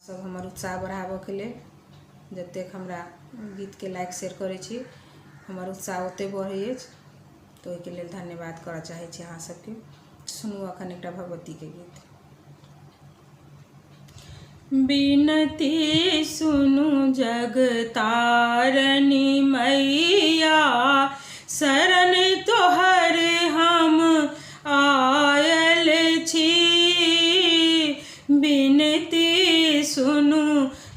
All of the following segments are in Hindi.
सब हमार उत्साह बढ़ाबे के लिए जतेक हमरा गीत के लाइक शेयर करे छी हमार उत्साह ओते बढ़े तो ओहि के लिए धन्यवाद करऽ चाहे छी अहाँ सबके। सुनू अखन एकटा भगवती के गीत। बिनती सुनु जगतारनी मैया शरण तोहर हम आयल छी। बिनती सुनु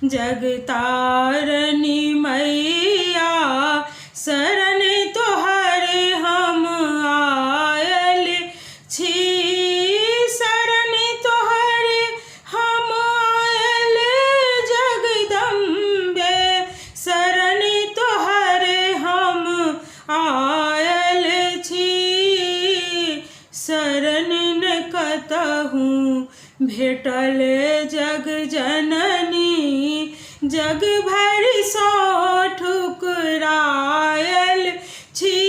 जगतारनी मैया शरण तोहर हम आयल छी। शरण तोहर हम आयल जगदम्बे शरण तोहर हम आयल छी। शरण न कतहु भेटल जग जननी जग भर सो ठुकरायल छी।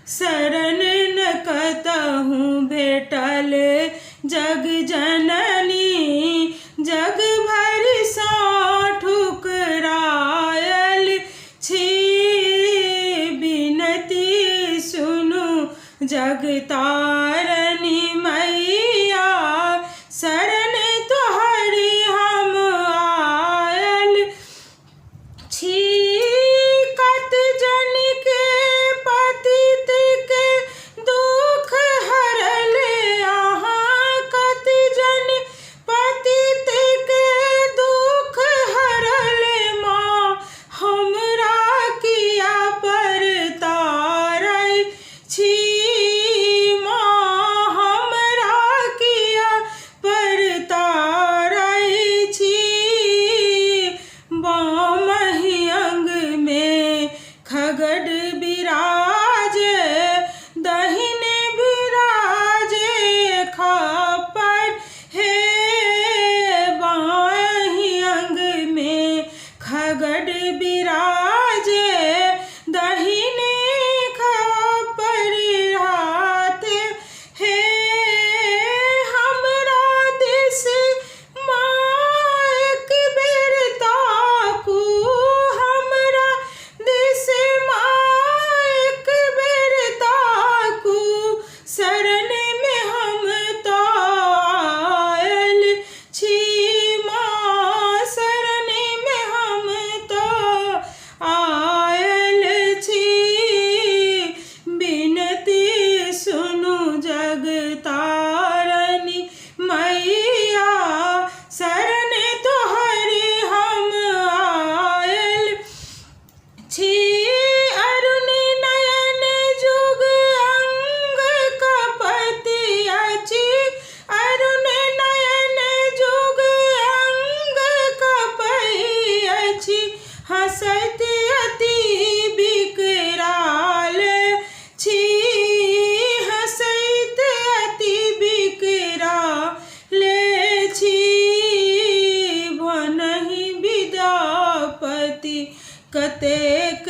शरण न कतहु भेटल जग जननी जग भर सो ठुकरायल छी। बिनती सुनु जगतारनी मैया शरण तोहर हम आयल छी। कत जन के पतित के दुख हरल अहाँ कत जन पतित के दुख हरल माँ हमरा किया पर तारै छी। माँ हमरा किया पर तारै छी। बामहि अंग में खगड़ बिराजे दहिने बिराजे खप्पर हे। बामहि अंग में खगड़ बिराजे दहिने खप्पर हाथ हे। हमरा दिस माँ एक बेर ताकू हमरा दिस माँ एक बेर ताकू। शरण में हम तो आयल छी माँ शरण में हम तो आयल छी। बिनती सुनु जगतारनी मैया शरण तोहर हम आयल छी। अरुण नयन जुग अंग कपति अछि अरुण नयन जुग अंग कपै अछि। हंसैत अति बिकराल छी हंसैत अति बिकराल छी। भनहि विद्यापति कतेक